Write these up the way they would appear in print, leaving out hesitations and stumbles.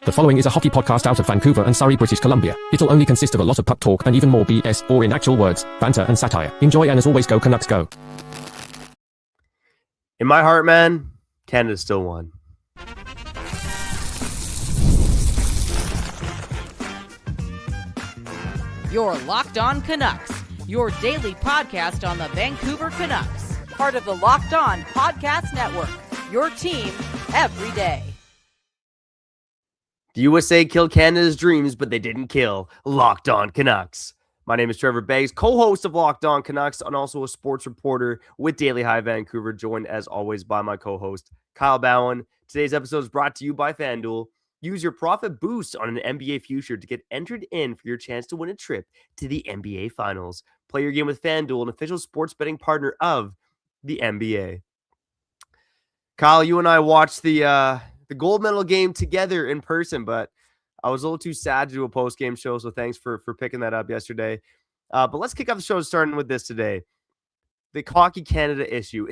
The following is a hockey podcast out of Vancouver and Surrey, British Columbia. It'll only consist of a lot of puck talk and even more BS, or in actual words, banter and satire. Enjoy, and as always, go Canucks go. In my heart, man, Canada still won. Your Locked On Canucks, your daily podcast on the Vancouver Canucks. Part of the Locked On Podcast Network, your team every day. The USA killed Canada's dreams, but they didn't kill Locked On Canucks. My name is Trevor Beggs, co-host of Locked On Canucks, and also a sports reporter with Daily High Vancouver, joined as always by my co-host, Kyle Bowen. Today's episode is brought to you by FanDuel. Use your profit boost on an NBA future to get entered in for your chance to win a trip to the NBA Finals. Play your game with FanDuel, an official sports betting partner of the NBA. Kyle, you and I watched the gold medal game together in person, but I was a little too sad to do a post-game show, so thanks for picking that up yesterday. But let's kick off the show starting with this today. The Hockey Canada issue.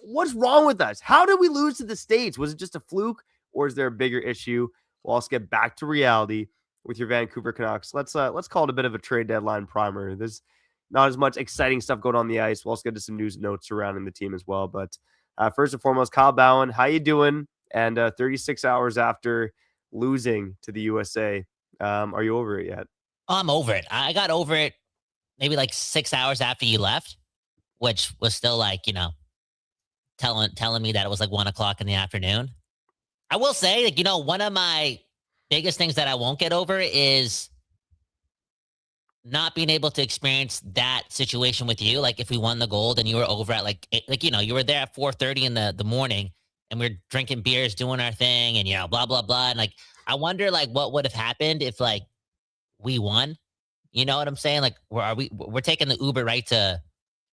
What's wrong with us? How did we lose to the States? Was it just a fluke, or is there a bigger issue? Well, let's get back to reality with your Vancouver Canucks. Let's call it a bit of a trade deadline primer. There's not as much exciting stuff going on the ice. We'll also get to some news and notes surrounding the team as well. But first and foremost, Kyle Bowen, how you doing? And 36 hours after losing to the USA, are you over it yet? I'm over it. I got over it maybe like 6 hours after you left, which was still like, telling me that it was like 1 o'clock in the afternoon. I will say, one of my biggest things that I won't get over is not being able to experience that situation with you. Like if we won the gold and you were over at you were there at 4:30 in the morning and we are drinking beers, doing our thing and, blah, blah, blah. And I wonder what would have happened if we won, you know what I'm saying? We're taking the Uber right to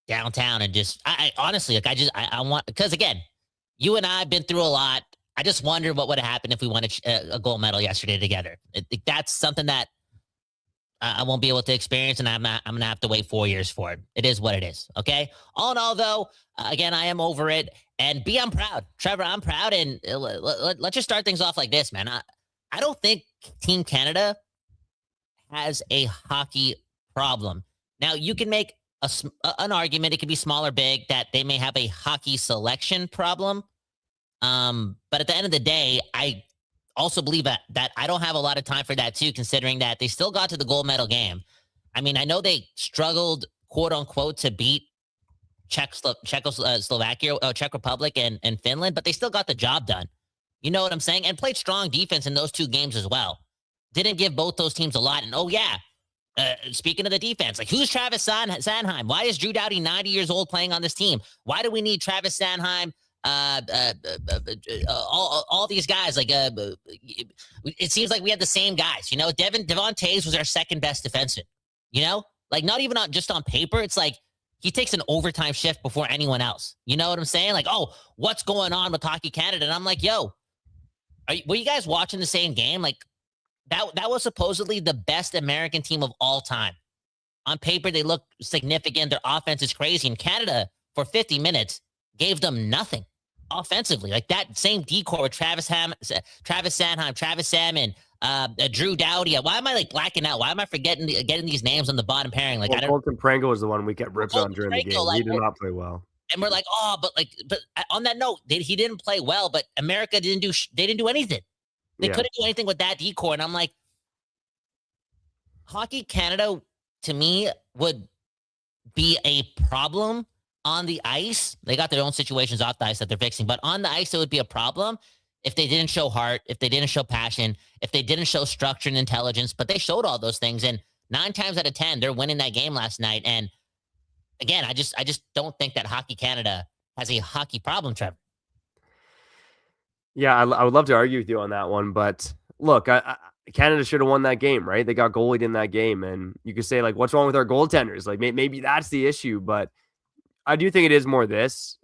downtown and just, I honestly, I want, because again, you and I have been through a lot. I just wonder what would have happened if we won a gold medal yesterday together. That's something that I won't be able to experience, and I'm going to have to wait 4 years for it. It is what it is, okay? All in all, though, again, I am over it. And I'm proud. Trevor, I'm proud. And let's just start things off like this, man. I don't think Team Canada has a hockey problem. Now, you can make an argument, it could be small or big, that they may have a hockey selection problem. But at the end of the day, I also believe that I don't have a lot of time for that too, considering that they still got to the gold medal game. I mean, I know they struggled, quote unquote, to beat Czechoslovakia, Czech Republic and Finland, but they still got the job done. You know what I'm saying? And played strong defense in those two games as well. Didn't give both those teams a lot. And speaking of the defense, who's Travis Sanheim? Why is Drew Doughty 90 years old playing on this team? Why do we need Travis Sanheim? All these guys, it seems like we had the same guys, Devon Toews was our second best defenseman, not even just on paper. It's like he takes an overtime shift before anyone else. You know what I'm saying? What's going on with Hockey Canada? And I'm like, were you guys watching the same game? That was supposedly the best American team of all time. On paper, they look significant. Their offense is crazy. And Canada, for 50 minutes, gave them nothing offensively. That same decor with Travis Sanheim, Travis Salmon, Drew Doughty. Why am I blacking out? Why am I forgetting getting these names on the bottom pairing? Colton Prangle was the one we kept ripped on during the game. He did not play well. And we're but on that note, he didn't play well. But America didn't do anything. They couldn't do anything with that decor. And I'm like, Hockey Canada to me would be a problem. On the ice, they got their own situations off the ice that they're fixing. But on the ice, it would be a problem if they didn't show heart, if they didn't show passion, if they didn't show structure and intelligence. But they showed all those things. And 9 times out of 10, they're winning that game last night. And again, I just don't think that Hockey Canada has a hockey problem, Trevor. Yeah, I would love to argue with you on that one. But look, Canada should have won that game, right? They got goalied in that game. And you could say, what's wrong with our goaltenders? Maybe that's the issue. But I do think it is more this,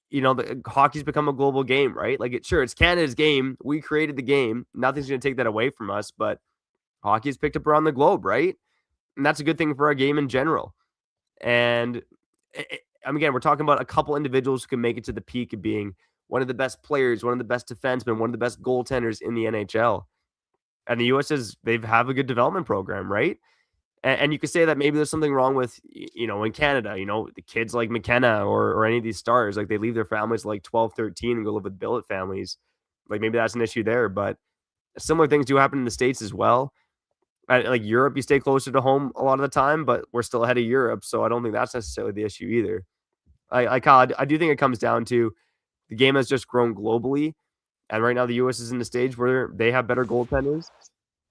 the hockey's become a global game, right? It's Canada's game. We created the game. Nothing's going to take that away from us, but hockey is picked up around the globe, right? And that's a good thing for our game in general. And again, we're talking about a couple individuals who can make it to the peak of being one of the best players, one of the best defensemen, one of the best goaltenders in the NHL. And the U.S. they have a good development program, right? And you could say that maybe there's something wrong with, in Canada, the kids like McKenna or any of these stars, like they leave their families like 12, 13 and go live with billet families. Like maybe that's an issue there, but similar things do happen in the States as well. Like Europe, you stay closer to home a lot of the time, but we're still ahead of Europe. So I don't think that's necessarily the issue either. Kyle, I do think it comes down to the game has just grown globally. And right now the U.S. is in the stage where they have better goaltenders.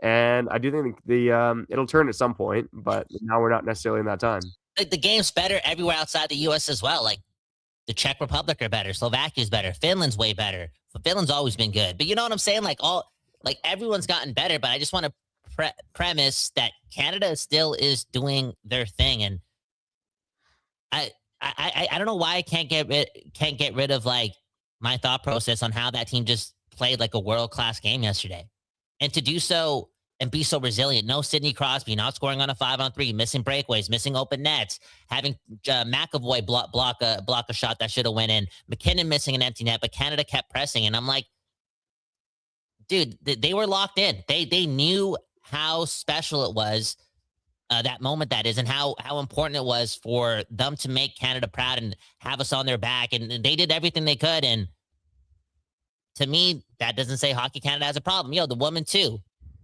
And I do think it'll turn at some point, but now we're not necessarily in that time. Like the game's better everywhere outside the U.S. as well. Like the Czech Republic are better, Slovakia's better, Finland's way better. Finland's always been good, but you know what I'm saying? Like everyone's gotten better. But I just want to premise that Canada still is doing their thing, and I don't know why I can't get rid of like my thought process on how that team just played like a world-class game yesterday, and to do so and be so resilient. No Sidney Crosby not scoring on a 5-on-3, missing breakaways, missing open nets, having McAvoy block a shot that should have went in, McKinnon missing an empty net, but Canada kept pressing, and I'm like, dude, they were locked in. They knew how special it was, that moment that is, and how important it was for them to make Canada proud and have us on their back. And they did everything they could. And to me, that doesn't say Hockey Canada has a problem. The woman too,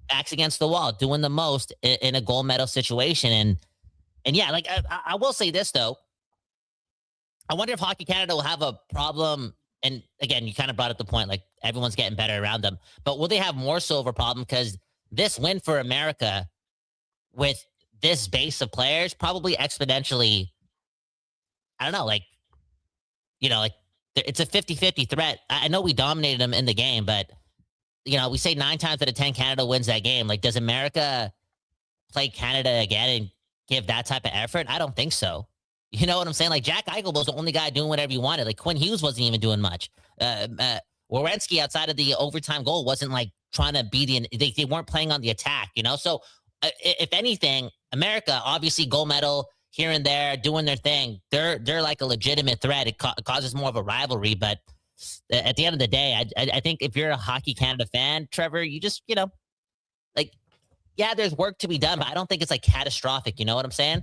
backs against the wall, doing the most in a gold medal situation. And yeah, like I will say this though, I wonder if Hockey Canada will have a problem. And again, you kind of brought up the point, like everyone's getting better around them, but will they have more so of a problem? Because this win for America with this base of players probably exponentially, I don't know, like it's a 50-50 threat. I know we dominated them in the game, but we say 9 times out of 10 Canada wins that game. Like, does America play Canada again and give that type of effort? I don't think so. You know what I'm saying? Like, Jack Eichel was the only guy doing whatever he wanted. Like, Quinn Hughes wasn't even doing much. Werenski, outside of the overtime goal, wasn't like trying to be they weren't playing on the attack, So if anything, America, obviously gold medal here and there, doing their thing. They're like a legitimate threat. It causes more of a rivalry, but at the end of the day, I think if you're a Hockey Canada fan, Trevor, you just, like, yeah, there's work to be done, but I don't think it's like catastrophic. You know what I'm saying?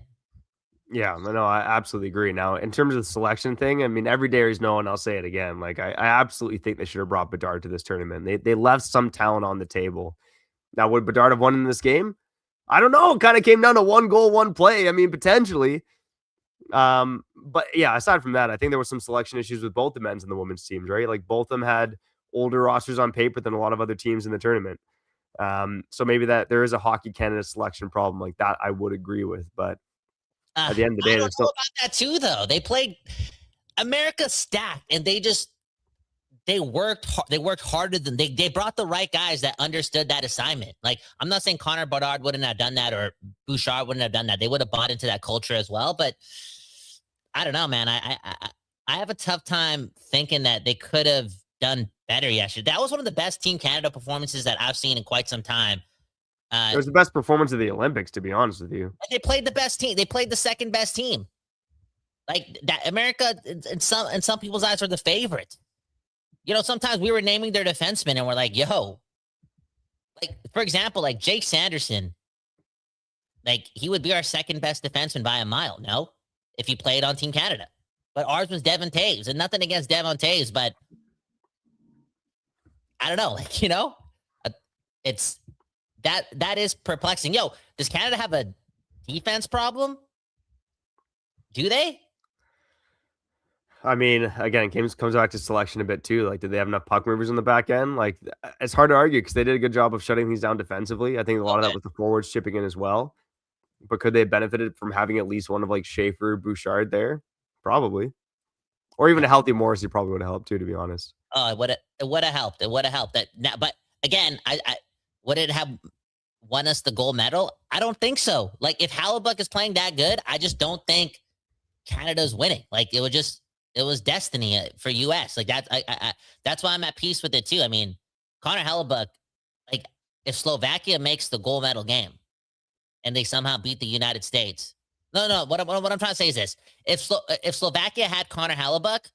Yeah, no, I absolutely agree. Now, in terms of the selection thing, I mean, every day is no, and I'll say it again. Like, I absolutely think they should have brought Bedard to this tournament. They left some talent on the table. Now, would Bedard have won in this game? I don't know. It kind of came down to 1 goal, 1 play. I mean, potentially. But yeah, aside from that, I think there was some selection issues with both the men's and the women's teams, right? Like both of them had older rosters on paper than a lot of other teams in the tournament. So maybe that there is a Hockey Canada selection problem like that. I would agree with, but at the end of the day, I don't know about that too, though. They played America stacked, and they worked harder than they brought the right guys that understood that assignment. Like, I'm not saying Connor Bedard wouldn't have done that or Bouchard wouldn't have done that. They would have bought into that culture as well. But I don't know, man. I have a tough time thinking that they could have done better yesterday. That was one of the best Team Canada performances that I've seen in quite some time. It was the best performance of the Olympics, to be honest with you. They played the best team. They played the second best team. Like that, America in some people's eyes are the favorite. Sometimes we were naming their defensemen and we're like, yo, like, for example, like Jake Sanderson, like he would be our second best defenseman by a mile. No, if he played on Team Canada, but ours was Devon Toews, and nothing against Devon Toews, but I don't know, like, it's that is perplexing. Yo, does Canada have a defense problem? Do they? I mean, again, comes back to selection a bit too. Like, did they have enough puck movers on the back end? Like, it's hard to argue because they did a good job of shutting things down defensively. I think a lot of that was the forwards chipping in as well. But could they have benefited from having at least one of like Schaefer, Bouchard there? Probably. Or even a healthy Morrissey probably would have helped too, to be honest. Oh, it would have helped. It would have helped. But again, I would it have won us the gold medal? I don't think so. Like, if Hellebuyck is playing that good, I just don't think Canada's winning. Like, it was destiny for US. Like, that's why I'm at peace with it too. I mean, Connor Hellebuyck, like, if Slovakia makes the gold medal game and they somehow beat the United States. No. What I'm trying to say is this: if Slovakia had Connor Hellebuyck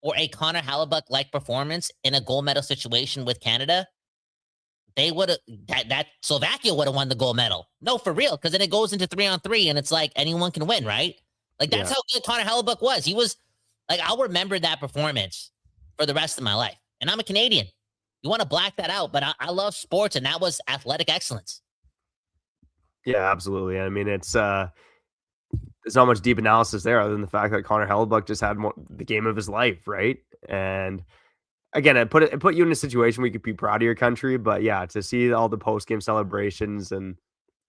or a Connor Hellebuyck like performance in a gold medal situation with Canada, they would have that Slovakia would have won the gold medal. No, for real, because then it goes into 3-on-3, and it's like anyone can win, right? Like that's how good Connor Hellebuck was. He was like, I'll remember that performance for the rest of my life. And I'm a Canadian. You want to black that out, but I love sports, and that was athletic excellence. Yeah, absolutely. I mean, it's there's not much deep analysis there other than the fact that Connor Hellebuck just had the game of his life, right? And again, it put you in a situation where you could be proud of your country, but yeah, to see all the post game celebrations and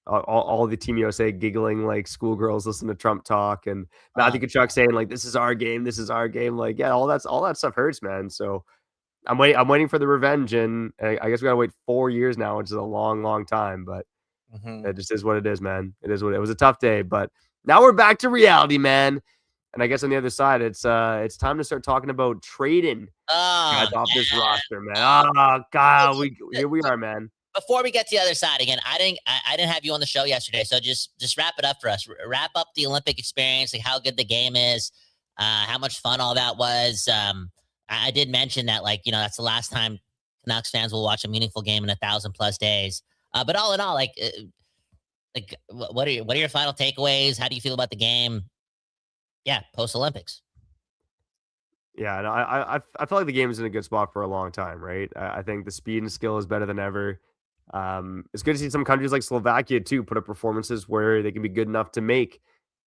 all the Team USA giggling like schoolgirls listening to Trump talk, and Matthew Tkachuk saying like, "This is our game, this is our game." Like, yeah, all that stuff hurts, man. So I'm waiting for the revenge, and I guess we gotta wait 4 years now, which is a long, long time, but. It just is what it is, man. It is what it was. A tough day, but now we're back to reality, man. And I guess on the other side, it's time to start talking about trading guys off this roster, man. Oh God, here we are, man. Before we get to the other side again, I didn't have you on the show yesterday, so just wrap it up for us. Wrap up the Olympic experience, like how good the game is, how much fun all that was. I did mention that, like, that's the last time Canucks fans will watch a meaningful game in 1,000+ days. But all in all, like, what are your final takeaways? How do you feel about the game? Yeah, post Olympics. Yeah, no, I feel like the game is in a good spot for a long time, right? I think the speed and skill is better than ever. It's good to see some countries like Slovakia too put up performances where they can be good enough to make,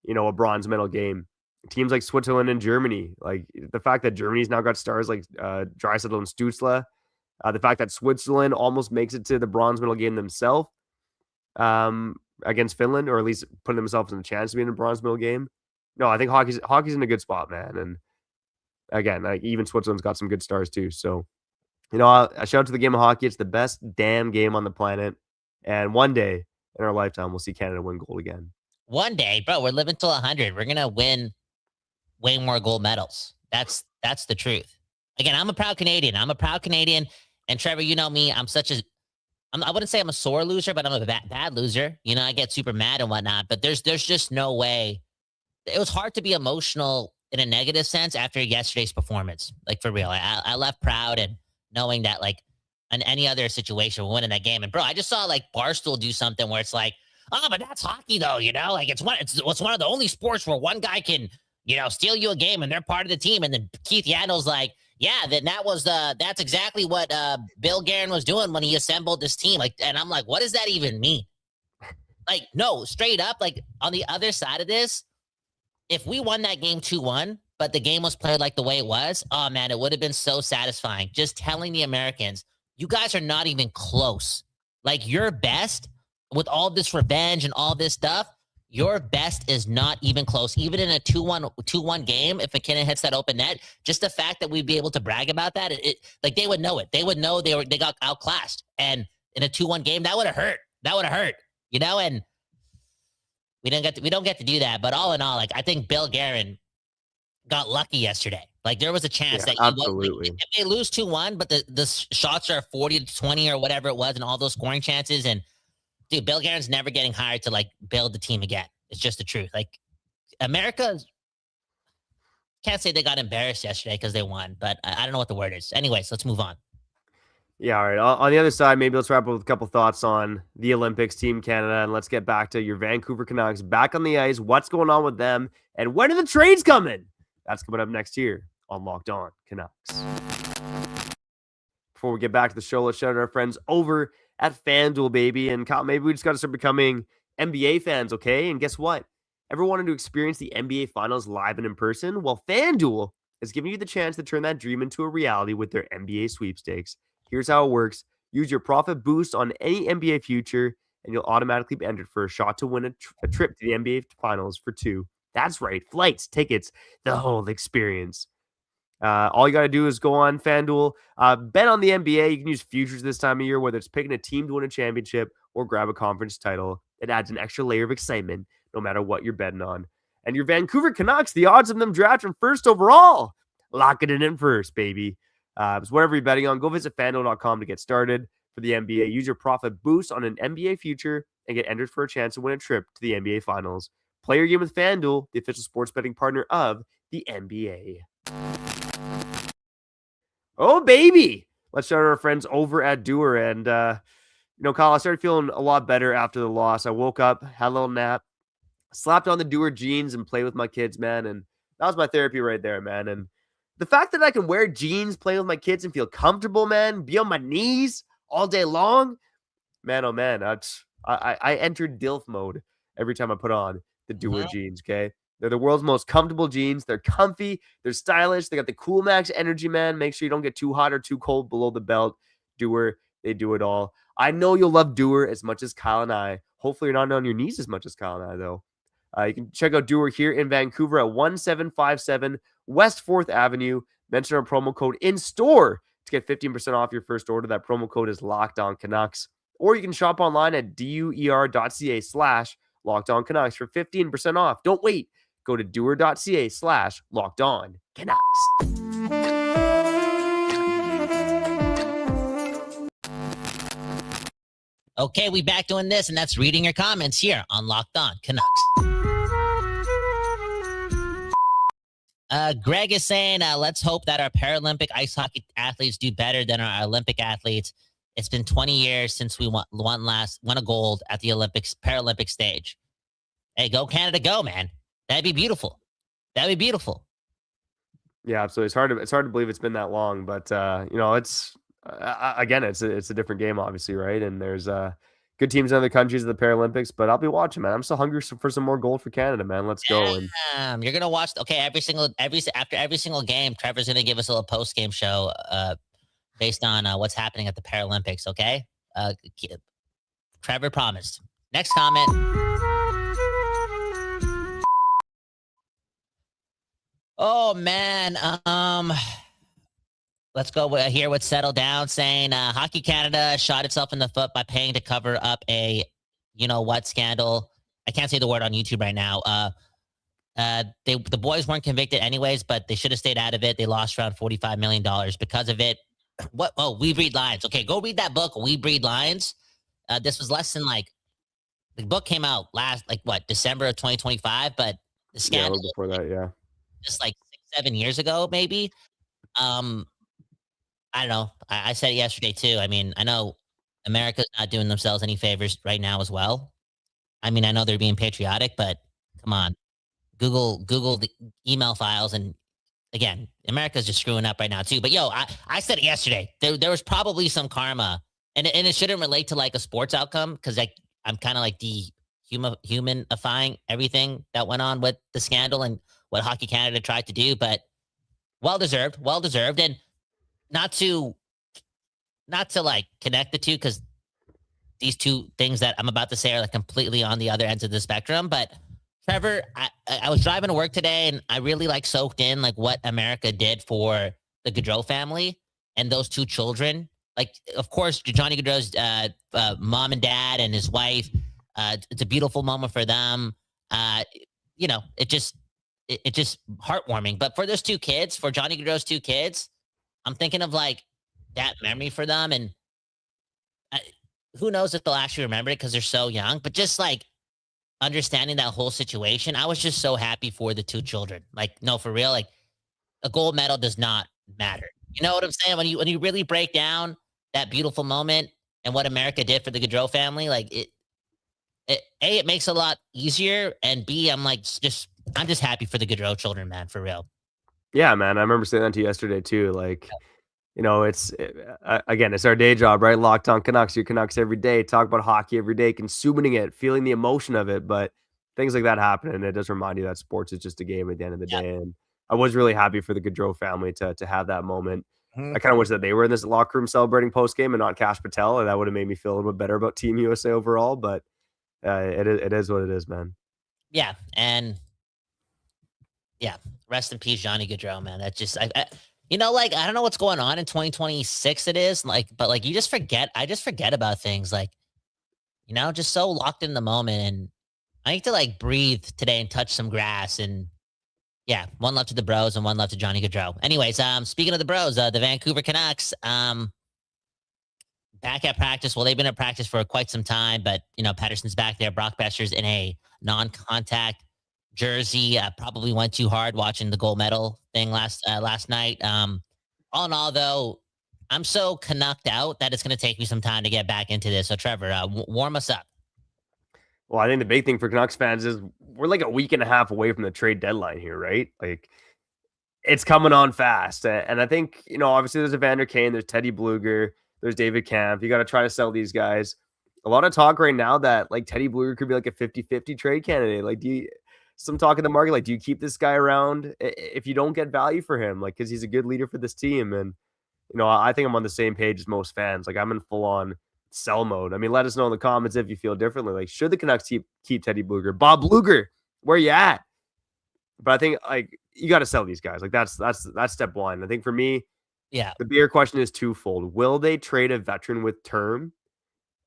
a bronze medal game. Teams like Switzerland and Germany, like the fact that Germany's now got stars like Draisaitl and Stützle. The fact that Switzerland almost makes it to the bronze medal game themselves against Finland, or at least putting themselves in a chance to be in a bronze medal game. No, I think hockey's in a good spot, man. And again, like even Switzerland's got some good stars too. So, a shout out to the game of hockey. It's the best damn game on the planet. And one day in our lifetime, we'll see Canada win gold again. One day, bro, we're living till 100. We're gonna win way more gold medals. That's the truth. Again, I'm a proud Canadian. And Trevor, you know me, I wouldn't say I'm a sore loser, but I'm a bad loser. I get super mad and whatnot, but there's just no way. It was hard to be emotional in a negative sense after yesterday's performance. Like, for real. I left proud and knowing that, like, in any other situation, we're winning that game. And bro, I just saw like Barstool do something where it's like, oh, but that's hockey though, like it's one of the only sports where one guy can, steal you a game and they're part of the team. And then Keith Yandle's like, yeah, that's exactly what Bill Guerin was doing when he assembled this team. Like, and I'm like, what does that even mean? Like, no, straight up, like on the other side of this, if we won that game 2-1, but the game was played like the way it was, oh man, it would have been so satisfying. Just telling the Americans, you guys are not even close. Like, your best with all this revenge and all this stuff, your best is not even close. Even in a 2-1 game, if McKinnon hits that open net, just the fact that we'd be able to brag about that, like they would know it. They would know they got outclassed. And in a 2-1 game, that would have hurt. And we don't get to do that. But all in all, like, I think Bill Guerin got lucky yesterday. Like, there was a chance that absolutely. If they lose 2-1, but the shots are 40-20 or whatever it was, and all those scoring chances, and dude, Bill Guerin's never getting hired to like build the team again. It's just the truth. Like, America can't say they got embarrassed yesterday because they won, but I don't know what the word is. Anyways, let's move on. Yeah, all right. On the other side, maybe let's wrap up with a couple thoughts on the Olympics, Team Canada, and let's get back to your Vancouver Canucks back on the ice. What's going on with them, and when are the trades coming? That's coming up next year on Locked On Canucks. Before we get back to the show, let's shout out our friends over at FanDuel, baby. And Kyle, maybe we just got to start becoming NBA fans, okay? And guess what? Ever wanted to experience the NBA Finals live and in person? Well, FanDuel is giving you the chance to turn that dream into a reality with their NBA sweepstakes. Here's how it works. Use your profit boost on any NBA future, and you'll automatically be entered for a shot to win a trip to the NBA Finals for two. That's right. Flights, tickets, the whole experience. All you got to do is go on FanDuel, bet on the NBA. You can use futures this time of year, whether it's picking a team to win a championship or grab a conference title. It adds an extra layer of excitement no matter what you're betting on. And your Vancouver Canucks, the odds of them drafting first overall, lock it in first, baby. So whatever you're betting on, go visit FanDuel.com to get started for the NBA. Use your profit boost on an NBA future and get entered for a chance to win a trip to the NBA Finals. Play your game with FanDuel, the official sports betting partner of the NBA. Oh, baby. Let's shout out our friends over at Doer. And Kyle, I started feeling a lot better after the loss. I woke up, had a little nap, slapped on the Doer jeans and played with my kids, man. And that was my therapy right there, man. And the fact that I can wear jeans, play with my kids and feel comfortable, man, be on my knees all day long, man, oh man, I entered DILF mode every time I put on the Doer jeans, okay? They're the world's most comfortable jeans. They're comfy. They're stylish. They got the Cool Max energy, man. Make sure you don't get too hot or too cold below the belt. Doer, they do it all. I know you'll love Doer as much as Kyle and I. Hopefully you're not on your knees as much as Kyle and I, though. You can check out Doer here in Vancouver at 1757 West 4th Avenue. Mention our promo code in store to get 15% off your first order. That promo code is Locked On Canucks. Or you can shop online at duer.ca/LockedOnCanucks for 15% off. Don't wait. Go to duer.ca/LockedOnCanucks. Okay, we back doing this, and that's reading your comments here on Locked On Canucks. Greg is saying, let's hope that our Paralympic ice hockey athletes do better than our Olympic athletes. It's been 20 years since we won a gold at the Paralympic stage. Hey, go Canada, go, man. That'd be beautiful. That'd be beautiful. Yeah, absolutely. It's hard to believe it's been that long, but it's again, it's a different game, obviously, right? And there's good teams in other countries at the Paralympics, but I'll be watching, man. I'm still hungry for some more gold for Canada, man. Let's go. And you're gonna watch. Okay, after every single game, Trevor's gonna give us a little post game show based on what's happening at the Paralympics. Okay, Trevor promised. Next comment. Oh man, let's go here with Settle Down saying Hockey Canada shot itself in the foot by paying to cover up a you-know-what scandal. I can't say the word on YouTube right now. The boys weren't convicted anyways, but they should have stayed out of it. They lost around $45 million because of it. What? Oh, We Breed Lions. Okay, go read that book, We Breed Lions. This was less than the book came out December of 2025, but the scandal before that, yeah. Just 6-7 years ago, maybe. I don't know. I said it yesterday too. I mean, I know America's not doing themselves any favors right now as well. I mean, I know they're being patriotic, but come on, Google the email files, and again, America's just screwing up right now too. But I said it yesterday. There was probably some karma, and it shouldn't relate to a sports outcome because I'm kind of humanifying everything that went on with the scandal and what Hockey Canada tried to do, but well deserved, and not to connect the two because these two things that I'm about to say are completely on the other ends of the spectrum. But Trevor, I was driving to work today and I really soaked in what America did for the Gaudreau family and those two children. Of course, Johnny Gaudreau's mom and dad and his wife. It's a beautiful moment for them. It's just heartwarming. But for those two kids, for Johnny Gaudreau's two kids, I'm thinking of that memory for them. And who knows if they'll actually remember it because they're so young. But just understanding that whole situation, I was just so happy for the two children. No, for real, a gold medal does not matter. You know what I'm saying? When you really break down that beautiful moment and what America did for the Gaudreau family, it makes it a lot easier. And B, I'm just happy for the Gaudreau children, man, for real. Yeah, man. I remember saying that to you yesterday too. It's our day job, right? Locked On Canucks, your Canucks every day, talk about hockey every day, consuming it, feeling the emotion of it. But things like that happen, and it does remind you that sports is just a game at the end of the day. And I was really happy for the Gaudreau family to have that moment. I kind of wish that they were in this locker room celebrating post game and not Cash Patel, and that would have made me feel a little bit better about Team USA overall. But it is what it is, man. Yeah, and rest in peace, Johnny Gaudreau, man. That's just I don't know what's going on in 2026. It is but you just forget. I just forget about things just so locked in the moment. And I need to breathe today and touch some grass. And one love to the Bros and one love to Johnny Gaudreau. Anyways, speaking of the Bros, the Vancouver Canucks, back at practice. Well, they've been at practice for quite some time, but Pettersson's back there. Brock Besser's in a non-contact jersey. Probably went too hard watching the gold medal thing last night. All in all, though, I'm so Canucked out that it's going to take me some time to get back into this. So Trevor, warm us up. Well, I think the big thing for Canucks fans is we're like a week and a half away from the trade deadline here, right? Like it's coming on fast. And I think, obviously there's Evander Kane, there's Teddy Bluger, there's David Kampf. You got to try to sell these guys. A lot of talk right now that like Teddy Bluger could be like a 50-50 trade candidate. Like, some talk in the market, like, do you keep this guy around if you don't get value for him? Like, because he's a good leader for this team. And, I think I'm on the same page as most fans. Like, I'm in full on sell mode. I mean, let us know in the comments if you feel differently. Like, should the Canucks keep Teddy Bluger? Bob Bluger, where you at? But I think like you got to sell these guys. Like that's step one. I think for me, the bigger question is twofold. Will they trade a veteran with term?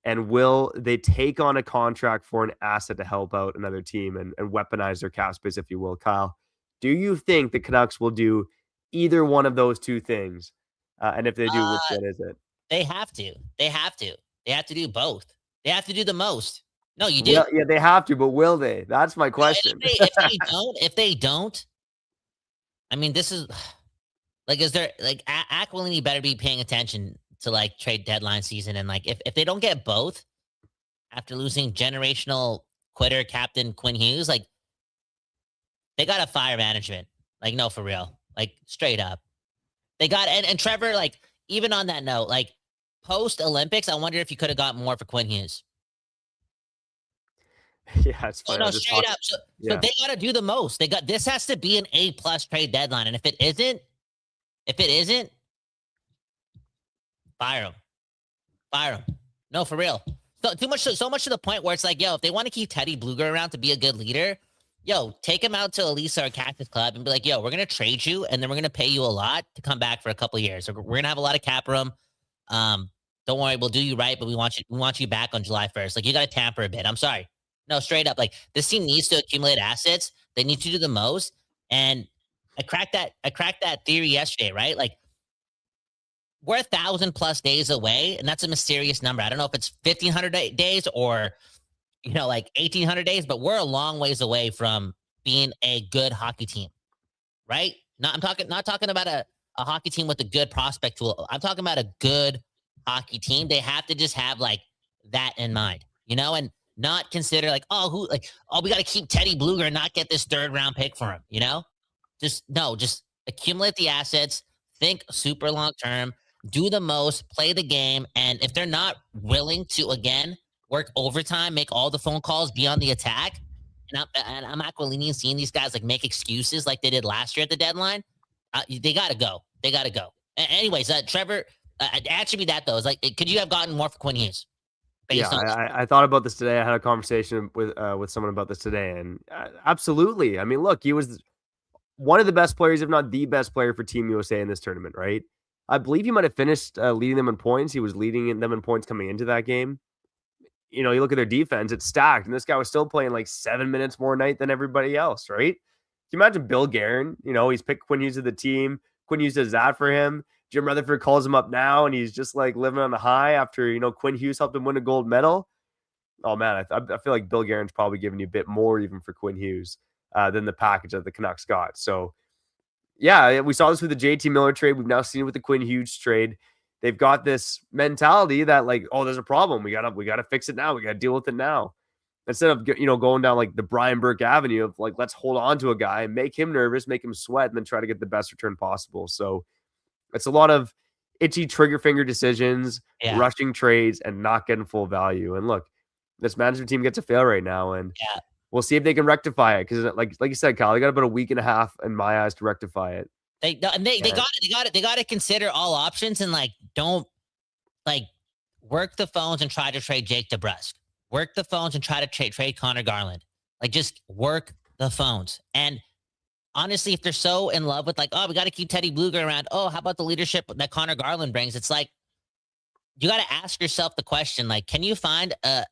And will they take on a contract for an asset to help out another team and weaponize their cap space, if you will? Kyle, do you think the Canucks will do either one of those two things? And if they do, which one is it? They have to. They have to. They have to do both. They have to do the most. No, you do. Yeah, they have to, but will they? That's my question. If they don't, I mean, this is like, is there like Aquilini better be paying attention to like trade deadline season, and like if they don't get both after losing generational quitter captain Quinn Hughes, like they got to fire management. Like, no, for real, like straight up. They got and Trevor, like even on that note, like post Olympics, I wonder if you could have got more for Quinn Hughes. Yeah, it's funny. No, straight up. So they got to do the most. This has to be an A+ trade deadline, and if it isn't, fire him. No, for real. So much to the point where it's like, yo, if they want to keep Teddy Bluger around to be a good leader, yo, take him out to Elisa or Cactus Club and be like, yo, we're gonna trade you, and then we're gonna pay you a lot to come back for a couple of years. So we're gonna have a lot of cap room. Don't worry, we'll do you right, but we want you back on July 1st. Like, you got to tamper a bit. I'm sorry. No, straight up. Like, this team needs to accumulate assets. They need to do the most. And I cracked that theory yesterday, right? Like, we're 1,000+ days away, and that's a mysterious number. I don't know if it's 1,500 days or, like 1,800 days, but we're a long ways away from being a good hockey team, right? Not talking about a hockey team with a good prospect tool. I'm talking about a good hockey team. They have to just have like that in mind, and not consider like, we got to keep Teddy Bluger and not get this 3rd round pick for him, just accumulate the assets, think super long term, do the most, play the game. And if they're not willing to, again, work overtime, make all the phone calls, be on the attack, and I'm Aquilini and seeing these guys like make excuses like they did last year at the deadline, they got to go. Anyways, Trevor, answer me that though. Is like, could you have gotten more for Quinn Hughes? I thought about this today. I had a conversation with someone about this today, and absolutely. I mean, look, he was one of the best players, if not the best player for Team USA in this tournament, right? I believe he might have finished leading them in points. He was leading them in points coming into that game. You look at their defense, it's stacked, and this guy was still playing like 7 minutes more a night than everybody else, right? Can you imagine Bill Guerin? He's picked Quinn Hughes to the team. Quinn Hughes does that for him. Jim Rutherford calls him up now, and he's just like living on the high after, Quinn Hughes helped him win a gold medal. Oh, man, I feel like Bill Guerin's probably giving you a bit more even for Quinn Hughes than the package that the Canucks got. So, yeah, we saw this with the JT Miller trade. We've now seen it with the Quinn Hughes trade. They've got this mentality that like, oh, there's a problem. We gotta fix it now. We gotta deal with it now. Instead of, going down like the Brian Burke avenue of like, let's hold on to a guy and make him nervous, make him sweat, and then try to get the best return possible. So it's a lot of itchy trigger finger decisions, rushing trades, and not getting full value. And look, this management team gets a fail right now, and we'll see if they can rectify it. Because like you said, Kyle, they got about a week and a half in my eyes to rectify it. They got to consider all options, and like don't like work the phones and try to trade Jake DeBrusk. Work the phones and try to trade Connor Garland. Like, just work the phones. And honestly, if they're so in love with like, oh, we got to keep Teddy Bluger around. Oh, how about the leadership that Connor Garland brings? It's like, you got to ask yourself the question, like, can you find a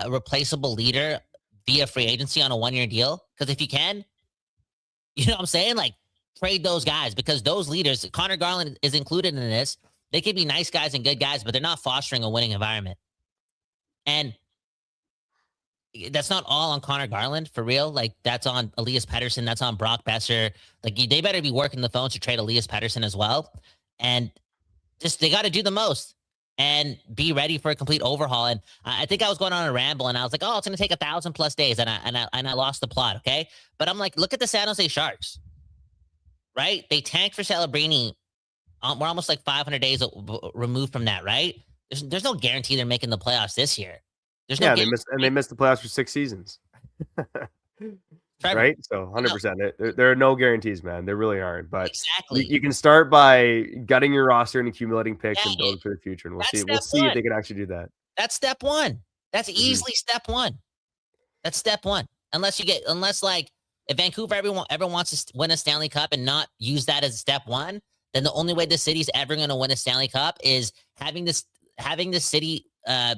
replaceable leader via free agency on a 1-year deal? Because if you can, you know what I'm saying? Like, trade those guys, because those leaders, Connor Garland is included in this. They could be nice guys and good guys, but they're not fostering a winning environment. And that's not all on Connor Garland, for real. Like, that's on Elias Pettersson. That's on Brock Besser. Like, they better be working the phones to trade Elias Pettersson as well. And Just they got to do the most and be ready for a complete overhaul. And I think I was going on a ramble, and I was like, "Oh, it's going to take 1,000+ days," and I lost the plot. Okay, but I'm like, look at the San Jose Sharks, right? They tanked for Celebrini. We're almost like 500 days removed from that, right? There's no guarantee they're making the playoffs this year. There's no they missed the playoffs for 6 seasons. Trevor, right? So 100%. There are no guarantees, man. There really aren't. But exactly. you can start by gutting your roster and accumulating picks and building for the future. And we'll see if they can actually do that. That's step one. That's easily step one. That's step one. Unless like if Vancouver ever wants to win a Stanley Cup and not use that as step one, then the only way the city's ever going to win a Stanley Cup is having the city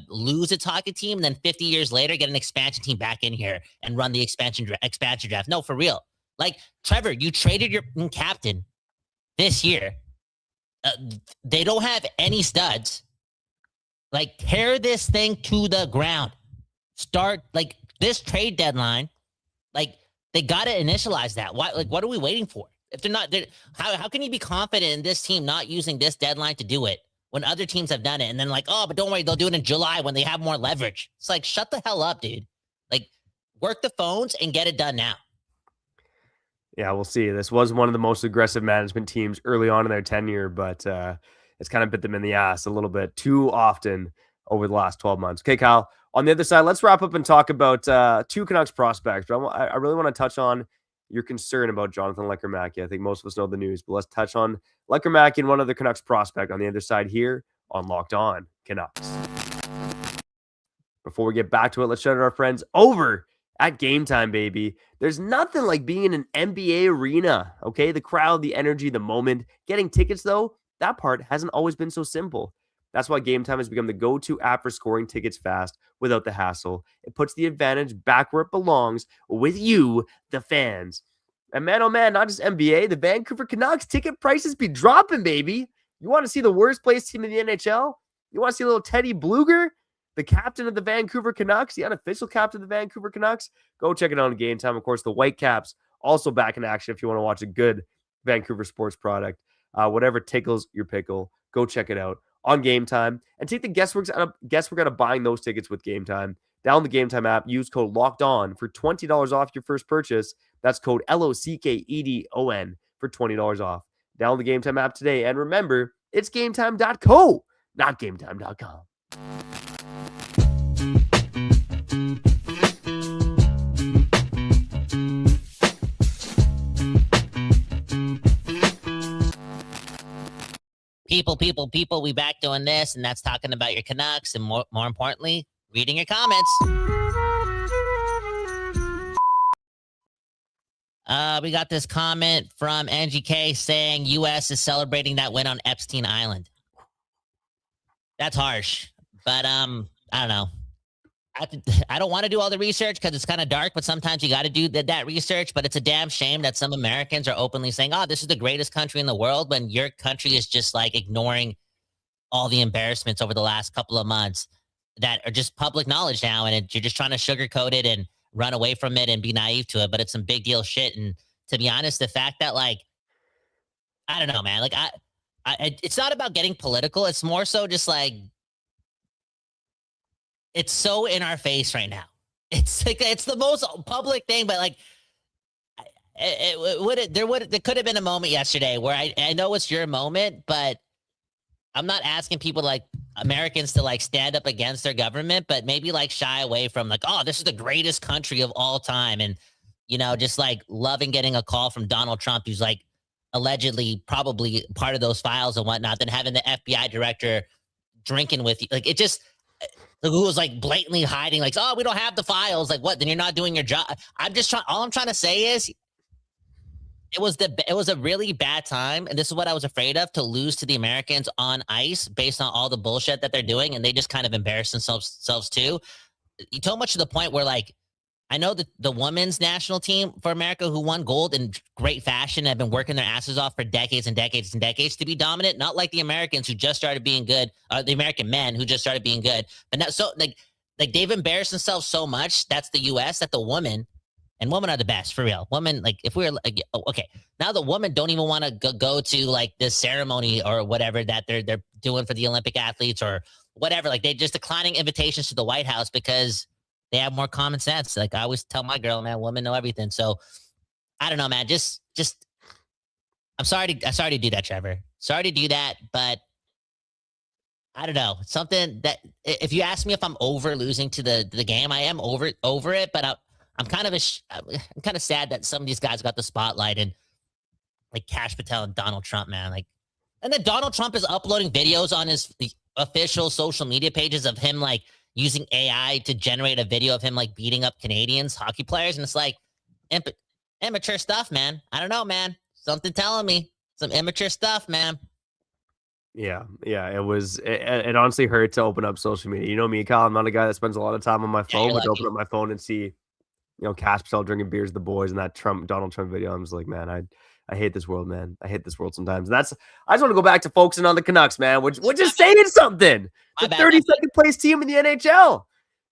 lose its hockey team, and then 50 years later get an expansion team back in here and run the expansion draft. No, for real. Like, Trevor, you traded your captain this year. They don't have any studs. Like, tear this thing to the ground. Start, like, this trade deadline. Like, they got to initialize that. Why? Like, what are we waiting for? If they're not, how can you be confident in this team not using this deadline to do it when other teams have done it? And then like, oh, but don't worry, they'll do it in July when they have more leverage. It's like, shut the hell up, dude. Like, work the phones and get it done now. Yeah, we'll see. This was one of the most aggressive management teams early on in their tenure, but it's kind of bit them in the ass a little bit too often over the last 12 months. Okay, Kyle, on the other side, let's wrap up and talk about 2 Canucks prospects. But I really want to touch on your concern about Jonathan Lekkerimäki. I think most of us know the news, but let's touch on Lekkerimäki and one other Canucks prospect on the other side here on Locked On Canucks. Before we get back to it, let's shout out our friends over at Game Time, baby. There's nothing like being in an NBA arena, okay? The crowd, the energy, the moment. Getting tickets, though, that part hasn't always been so simple. That's why Game Time has become the go-to app for scoring tickets fast without the hassle. It puts the advantage back where it belongs with you, the fans. And man, oh man, not just NBA, the Vancouver Canucks ticket prices be dropping, baby. You want to see the worst placed team in the NHL? You want to see a little Teddy Bluger, the captain of the Vancouver Canucks, the unofficial captain of the Vancouver Canucks? Go check it out on Game Time. Of course, the Whitecaps also back in action if you want to watch a good Vancouver sports product. Whatever tickles your pickle, go check it out on Game Time and take the guesswork out of buying those tickets with Game Time. Download the Game Time app. Use code LOCKEDON for $20 off your first purchase. That's code LOCKEDON for $20 off. Download the Game Time app today. And remember, it's GameTime.co, not GameTime.com. People, we back doing this, and that's talking about your Canucks, and more importantly, reading your comments. We got this comment from NGK saying U.S. is celebrating that win on Epstein Island. That's harsh, but I don't know. I don't want to do all the research because it's kind of dark, but sometimes you got to do that research. But it's a damn shame that some Americans are openly saying, oh, this is the greatest country in the world, when your country is just like ignoring all the embarrassments over the last couple of months that are just public knowledge now. And you're just trying to sugarcoat it and run away from it and be naive to it. But it's some big deal shit. And to be honest, the fact that, like, I don't know, man, like it's not about getting political. It's more so just like, it's so in our face right now. It's like, it's the most public thing, but like, there could have been a moment yesterday where I know it's your moment, but I'm not asking people like Americans to like stand up against their government, but maybe like shy away from like, oh, this is the greatest country of all time. And, you know, just like loving getting a call from Donald Trump, who's like allegedly probably part of those files and whatnot, than having the FBI director drinking with you. Like, it just, who was like blatantly hiding, like, oh, we don't have the files. Like, what? Then you're not doing your job. All I'm trying to say is it was a really bad time. And this is what I was afraid of, to lose to the Americans on ice based on all the bullshit that they're doing. And they just kind of embarrass themselves too. So much to the point where, like, I know that the women's national team for America, who won gold in great fashion, have been working their asses off for decades and decades and decades to be dominant. Not like the Americans who just started being good, or the American men who just started being good. But now, so like they've embarrassed themselves so much. That's the U.S. that the women And women are the best, for real. Women, like, if we're like, okay, now the women don't even want to go to like this ceremony or whatever that they're doing for the Olympic athletes or whatever. Like, they just declining invitations to the White House because they have more common sense. Like I always tell my girl, man, women know everything. So I don't know, man. Just I'm sorry to do that, Trevor. Sorry to do that, but I don't know. Something that if you ask me if I'm over losing to the game, I am over it, but I'm kind of sad that some of these guys got the spotlight and like Cash Patel and Donald Trump, man. Like, and then Donald Trump is uploading videos on his official social media pages of him like using AI to generate a video of him like beating up Canadians, hockey players, and it's like immature stuff, man. I don't know, man. Something telling me some immature stuff, man. Yeah, it honestly hurt to open up social media. You know me, Kyle, I'm not a guy that spends a lot of time on my phone, but to open up my phone and see, Cash Patel drinking beers with the boys and that Donald Trump video, I'm just like, man, I hate this world, man. I hate this world sometimes. I just want to go back to focusing on the Canucks, man, which is saying something. The 32nd place team in the NHL.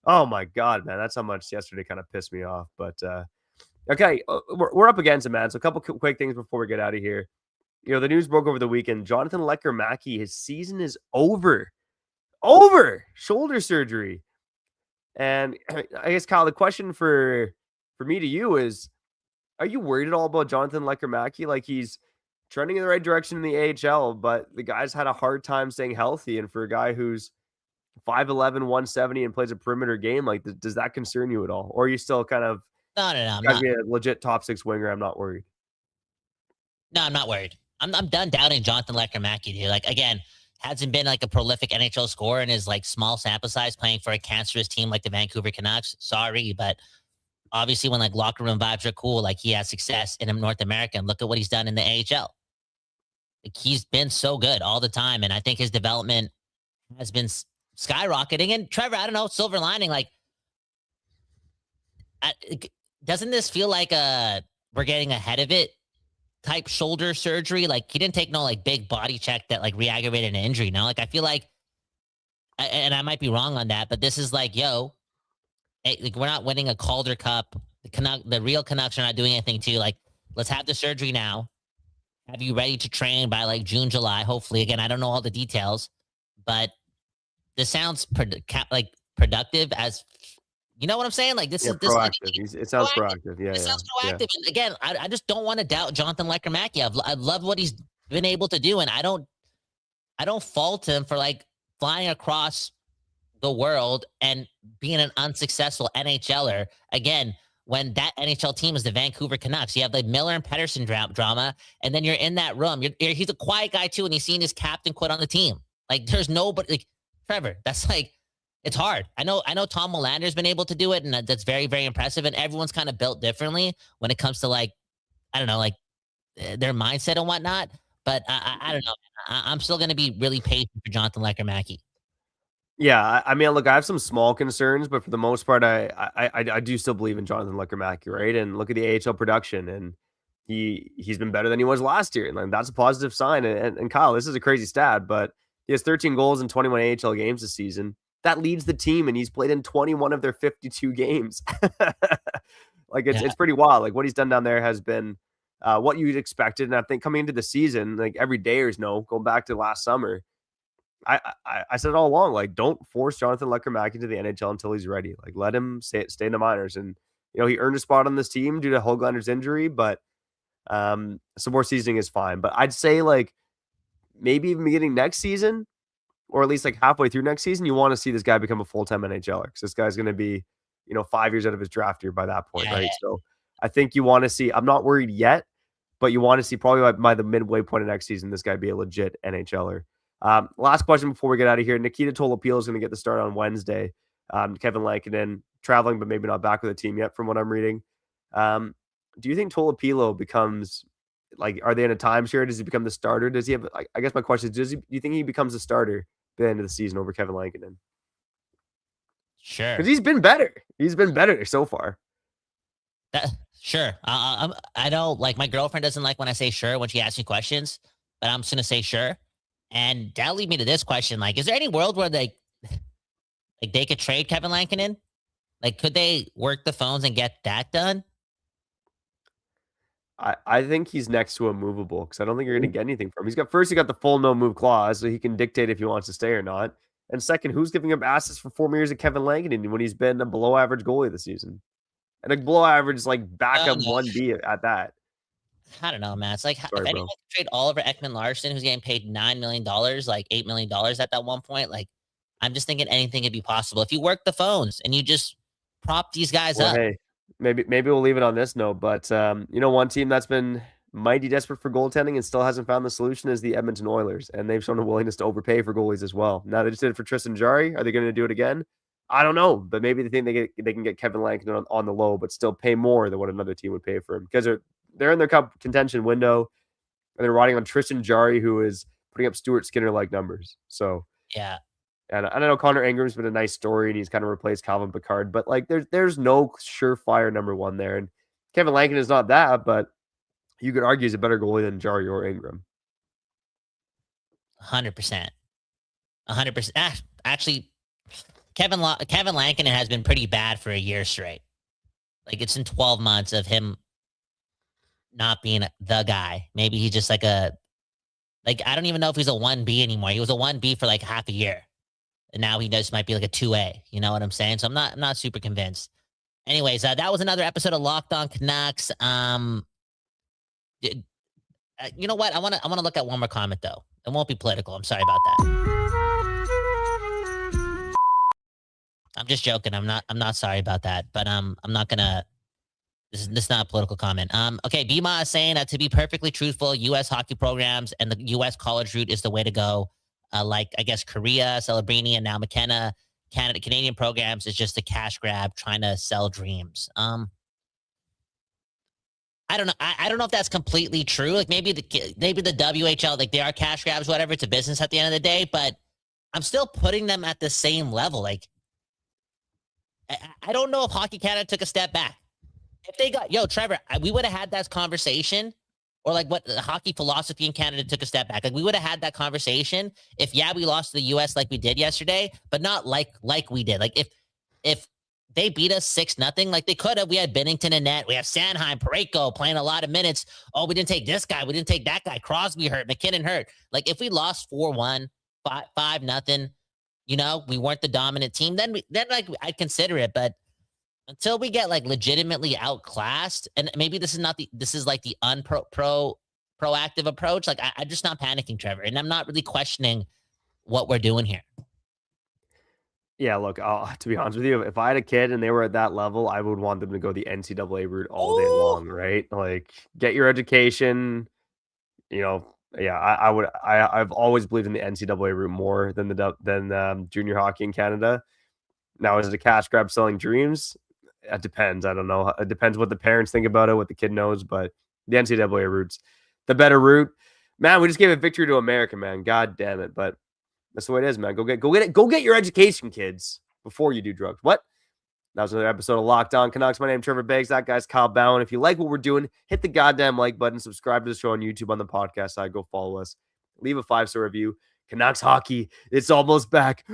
Oh my God, man. That's how much yesterday kind of pissed me off. But okay, we're up against it, man. So a couple quick things before we get out of here. The news broke over the weekend. Jonathan Lecker-Mackey, his season is over. Shoulder surgery. And I guess, Kyle, the question for me to you is, are you worried at all about Jonathan Lecker-Mackey? Like, he's trending in the right direction in the AHL, but the guy's had a hard time staying healthy. And for a guy who's 5'11", 170 and plays a perimeter game, like, does that concern you at all? Or are you still kind of No. I'm gotta not. be a legit top six winger? I'm not worried. No, I'm not worried. I'm done doubting Jonathan Lecker-Mackey, dude. Like, again, hasn't been like a prolific NHL scorer in his like small sample size playing for a cancerous team like the Vancouver Canucks. Sorry, but obviously when like locker room vibes are cool, like he has success in North America. And look at what he's done in the AHL. Like, he's been so good all the time. And I think his development has been skyrocketing. And Trevor, I don't know, silver lining, like, doesn't this feel like we're getting ahead of it type shoulder surgery? Like, he didn't take no like big body check that like re-aggravated an injury. No, like I feel like, and I might be wrong on that, but this is like, like, we're not winning a Calder Cup. The real Canucks are not doing anything too. Like, let's have the surgery now. Have you ready to train by like June, July? Hopefully, again, I don't know all the details, but this sounds productive as. You know what I'm saying? Like, this is proactive. It sounds proactive. Yeah, it sounds proactive. Yeah. And again, I just don't want to doubt Jonathan Lecker-Mackey. I love what he's been able to do, and I don't fault him for like flying across the world and being an unsuccessful NHLer. Again, when that NHL team is the Vancouver Canucks, you have the Miller and Pettersson drama, and then you're in that room. He's a quiet guy too, and he's seen his captain quit on the team. Like, there's nobody. Like, Trevor, that's like. It's hard. I know Tom Willander's been able to do it, and that's very, very impressive. And everyone's kind of built differently when it comes to like, I don't know, like their mindset and whatnot. But I don't know. I'm still going to be really patient for Jonathan Lecker-Mackey. Yeah, I mean, look, I have some small concerns, but for the most part, I do still believe in Jonathan Lecker-Mackey, right? And look at the AHL production, and he's been better than he was last year, and like, that's a positive sign. And Kyle, this is a crazy stat, but he has 13 goals in 21 AHL games this season. That leads the team, and he's played in 21 of their 52 games. Like, it's pretty wild. Like, what he's done down there has been what you'd expected. And I think coming into the season, like every Dayers know, going back to last summer, I said it all along, like, don't force Jonathan Lecker-Mackey to the NHL until he's ready. Like, let him stay in the minors. And, he earned a spot on this team due to Höglander's injury, but some more seasoning is fine. But I'd say, like, maybe even beginning next season, or at least like halfway through next season, you want to see this guy become a full-time NHLer, because this guy's going to be, 5 years out of his draft year by that point, right? So I think you want to see, I'm not worried yet, but you want to see probably by the midway point of next season, this guy be a legit NHLer. Last question before we get out of here. Nikita Tolopilo is going to get the start on Wednesday. Kevin Lankinen traveling, but maybe not back with the team yet from what I'm reading. Do you think Tolopilo becomes, like, are they in a timeshare? Does he become the starter? Does he have, I guess my question is, do you think he becomes a starter at the end of the season over Kevin Lankinen? Sure. Because he's been better. He's been better so far. Sure. I know, like, my girlfriend doesn't like when I say sure when she asks me questions, but I'm just going to say sure. And that'll lead me to this question. Like, is there any world where they could trade Kevin Lankinen? Like, could they work the phones and get that done? I think he's next to immovable because I don't think you're going to get anything from him. He got the full no move clause, so he can dictate if he wants to stay or not. And second, who's giving him assets for 4 years of Kevin Lankinen when he's been a below average goalie this season? And a below average like backup 1B at that. I don't know, man. It's like Sorry, if bro. anyone could trade Oliver Ekman-Larsson, who's getting paid $9 million, like $8 million at that one point, like I'm just thinking anything could be possible. If you work the phones and you just prop these guys up. Hey, maybe we'll leave it on this note. But one team that's been mighty desperate for goaltending and still hasn't found the solution is the Edmonton Oilers, and they've shown a willingness to overpay for goalies as well. Now they just did it for Tristan Jarry. Are they going to do it again? I don't know, but maybe they think they can get Kevin Lankinen on the low, but still pay more than what another team would pay for him because they're in their cup contention window, and they're riding on Tristan Jarry, who is putting up Stuart Skinner-like numbers. So yeah, and I know Connor Ingram's been a nice story, and he's kind of replaced Calvin Pickard, but like there's no surefire number one there, and Kevin Lankinen is not that, but you could argue he's a better goalie than Jarry or Ingram. 100%. Actually, Kevin Lankinen has been pretty bad for a year straight. Like it's in 12 months of him not being the guy. Maybe he's just like I don't even know if he's a 1B anymore. He was a 1B for like half a year. And now he just might be like a 2A. You know what I'm saying? So I'm not super convinced. Anyways, that was another episode of Locked On Canucks. You know what? I want to look at one more comment though. It won't be political. I'm sorry about that. I'm just joking. I'm not sorry about that, but I'm not gonna. This is not a political comment. Okay, Bima is saying that to be perfectly truthful, U.S. hockey programs and the U.S. college route is the way to go. Like I guess Korea, Celebrini, and now McKenna, Canadian programs is just a cash grab trying to sell dreams. I don't know. I don't know if that's completely true. Like maybe the WHL, like they are cash grabs, whatever. It's a business at the end of the day, but I'm still putting them at the same level. Like I don't know if Hockey Canada took a step back. If they got, Trevor, we would have had that conversation, or like what the hockey philosophy in Canada took a step back. Like we would have had that conversation if we lost to the U.S. like we did yesterday, but not like we did. Like if they beat us 6-0, like they could have. We had Bennington and net. We have Sanheim, Parayko playing a lot of minutes. Oh, we didn't take this guy. We didn't take that guy. Crosby hurt. McKinnon hurt. Like if we lost 4-1, 5-0, we weren't the dominant team, then like I'd consider it. But until we get like legitimately outclassed, and maybe this is like the proactive approach. Like I'm just not panicking, Trevor, and I'm not really questioning what we're doing here. Yeah, look, to be honest with you, if I had a kid and they were at that level, I would want them to go the NCAA route all day long, right? Like, get your education. I would. I've always believed in the NCAA route more than junior hockey in Canada. Now, is it a cash grab selling dreams? It depends. I don't know. It depends what the parents think about it, what the kid knows. But the NCAA route's the better route. Man, we just gave a victory to America, man. God damn it! But that's the way it is, man. Go get your education, kids, before you do drugs. What? That was another episode of Locked On Canucks. My name's Trevor Beggs. That guy's Kyle Bowen. If you like what we're doing, hit the goddamn like button. Subscribe to the show on YouTube on the podcast side. Go follow us. Leave a 5-star review. Canucks hockey. It's almost back.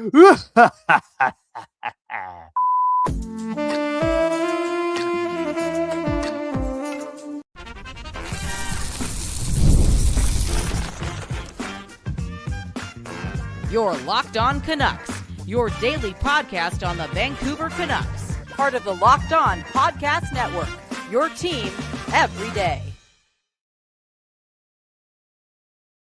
You're Locked On Canucks, your daily podcast on the Vancouver Canucks, part of the Locked On Podcast Network, your team every day.